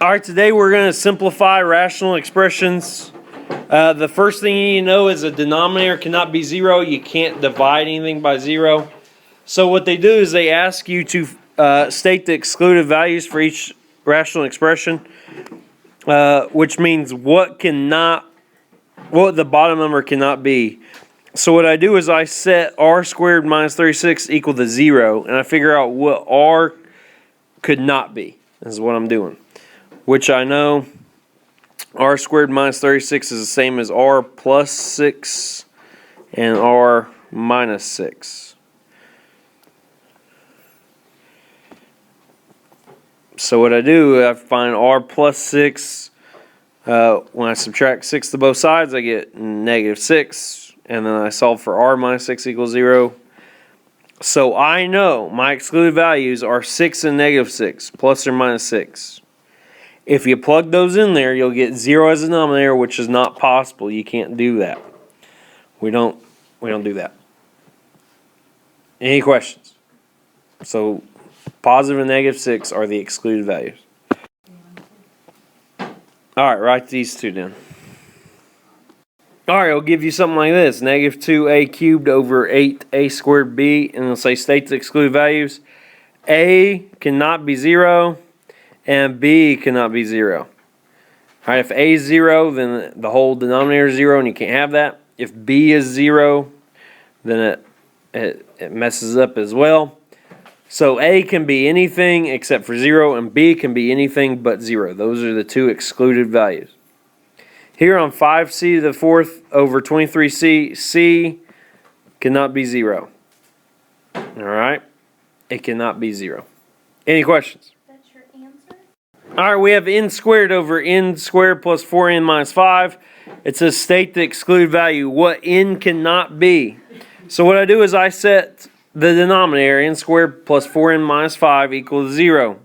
All right, today we're going to simplify rational expressions. The first thing you need to know is a denominator cannot be zero. You can't divide anything by zero. So what they do is they ask you to state the excluded values for each rational expression, which means what the bottom number cannot be. So what I do is I set r squared minus 36 equal to 0, and I figure out what r could not be. This is what I'm doing. Which I know r squared minus 36 is the same as r plus 6 and r minus 6. So what I do, I find r plus 6. When I subtract 6 to both sides, I get negative 6. And then I solve for r minus 6 equals 0. So I know my excluded values are 6 and negative 6, plus or minus 6. If you plug those in there, you'll get 0 as a denominator, which is not possible. You can't do that. We don't do that. Any questions? So positive and negative 6 are the excluded values. Alright, write these two down. Alright, I'll give you something like this. Negative 2a cubed over 8a squared b. And it'll say state the excluded values. A cannot be 0. And b cannot be 0. Alright, if a is 0, then the whole denominator is 0 and you can't have that. If b is 0, then it messes up as well. So a can be anything except for 0, and b can be anything but 0. Those are the two excluded values. Here on 5c to the fourth over 23c, c cannot be 0. Alright? It cannot be 0. Any questions? That's your answer? Alright, we have n squared over n squared plus 4n minus 5. It says state the excluded value. What n cannot be. So what I do is I set the denominator, n squared plus 4n minus 5 equals 0.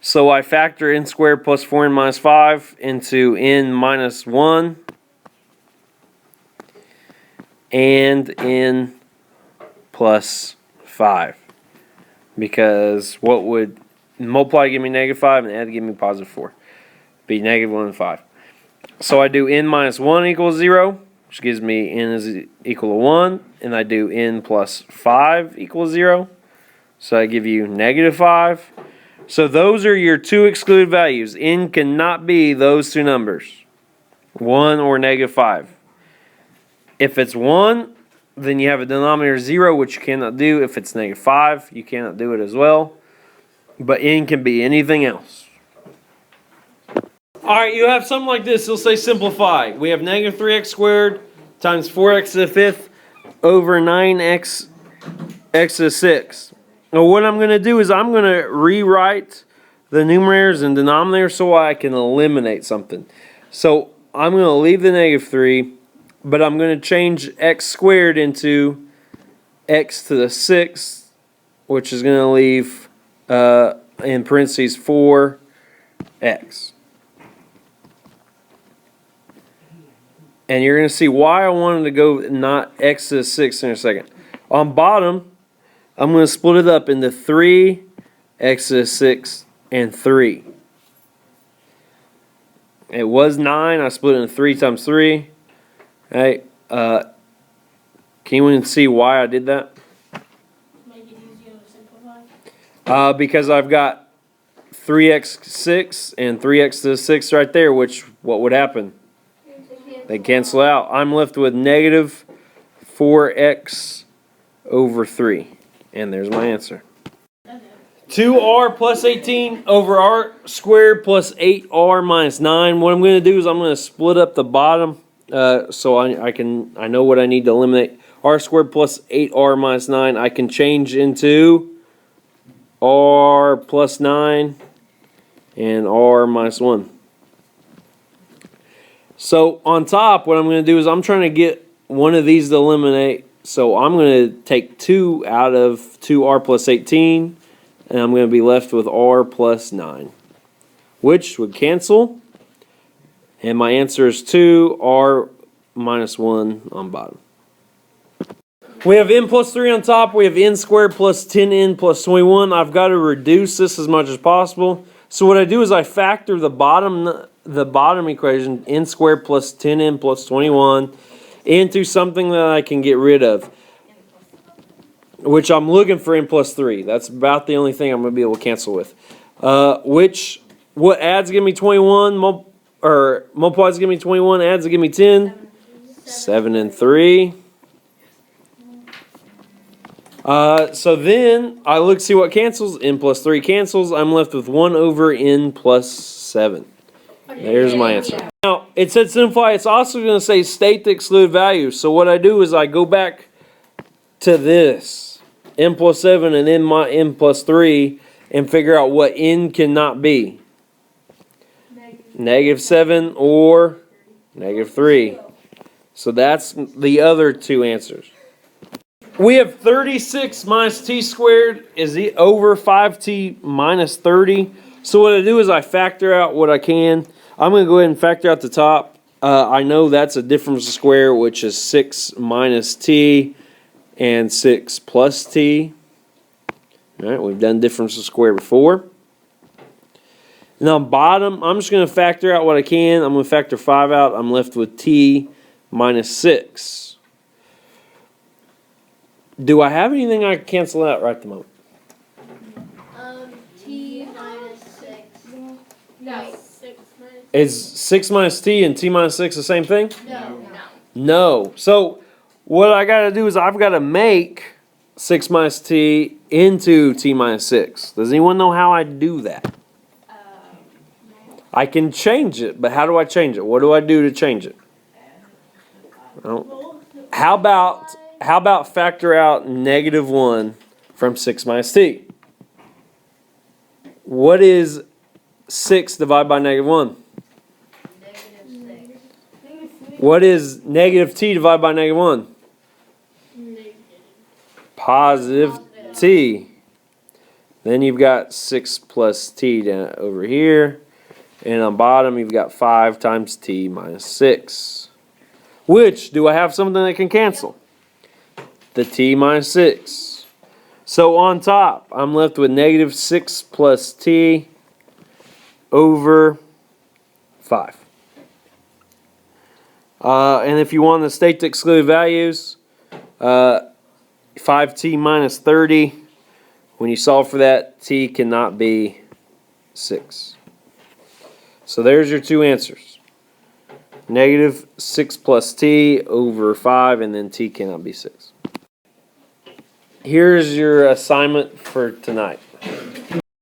So I factor n squared plus 4n minus 5 into n minus 1 and n plus 5. Because what would multiply to give me negative 5 and add to give me positive 4? Be negative 1 and 5. So I do n minus 1 equals 0, which gives me n is equal to 1. And I do n plus 5 equals 0. So I give you negative 5. So those are your two excluded values. N cannot be those two numbers, 1 or negative 5. If it's 1, then you have a denominator 0, which you cannot do. If it's negative 5, you cannot do it as well. But n can be anything else. Alright, you have something like this. It'll say simplify. We have negative 3x squared times 4x to the fifth over 9x x to the sixth. Now what I'm going to do is I'm going to rewrite the numerators and denominators so I can eliminate something. So I'm going to leave the negative 3, but I'm going to change x squared into x to the sixth, which is going to leave in parentheses 4x. And you're going to see why I wanted to go not x to the sixth in a second. On bottom, I'm going to split it up into 3, x to the 6, and 3. It was 9. I split it into 3 times 3. Hey, can anyone see why I did that? Make it easier to simplify. Because I've got 3x6 and 3x to the 6 right there, which what would happen? They cancel out. I'm left with negative 4x over 3. And there's my answer. 2r plus 18 over r squared plus 8r minus 9. What I'm going to do is I'm going to split up the bottom so I know what I need to eliminate. R squared plus 8r minus 9 I can change into r plus 9 and r minus 1. So on top, what I'm going to do is I'm trying to get one of these to eliminate. So I'm going to take 2 out of 2r plus 18, and I'm going to be left with r plus 9, which would cancel. And my answer is 2r minus 1 on bottom. We have n plus 3 on top. We have n squared plus 10n plus 21. I've got to reduce this as much as possible. So what I do is I factor the bottom equation, n squared plus 10n plus 21, into something that I can get rid of, which I'm looking for n plus 3. That's about the only thing I'm going to be able to cancel with. What adds give me 21, multiplies give me 21, adds give me 10. 7 and 3. So then I look to see what cancels. N plus 3 cancels. I'm left with 1 over n plus 7. There's my answer. Now, it said simplify. It's also going to say state the excluded value. So what I do is I go back to this, n plus 7 and then my n plus 3, and figure out what n cannot be. Negative 7 or negative 3. So that's the other two answers. We have 36 minus t squared is over 5t minus 30. So what I do is I factor out what I can. I'm going to go ahead and factor out the top. I know that's a difference of square, which is 6 minus t and 6 plus t. All right, we've done difference of square before. And on bottom, I'm just going to factor out what I can. I'm going to factor 5 out. I'm left with t minus 6. Do I have anything I can cancel out right at the moment? T minus 6. No. 6 minus. Is 6 minus t and t minus 6 the same thing? No. No. So what I got to do is I've got to make 6 minus t into t minus 6. Does anyone know how I do that? I can change it, but how do I change it? What do I do to change it? Well, how about factor out negative 1 from 6 minus t? What is 6 divided by negative 1? Negative 6. What is negative t divided by negative 1? Positive t. Then you've got 6 plus t down over here. And on bottom, you've got 5 times t minus 6. Which, do I have something that can cancel? The t minus 6. So on top, I'm left with negative 6 plus t over 5. And if you want to state the excluded values, 5t minus 30, when you solve for that, t cannot be 6. So there's your two answers. Negative 6 plus t over 5, and then t cannot be 6. Here's your assignment for tonight.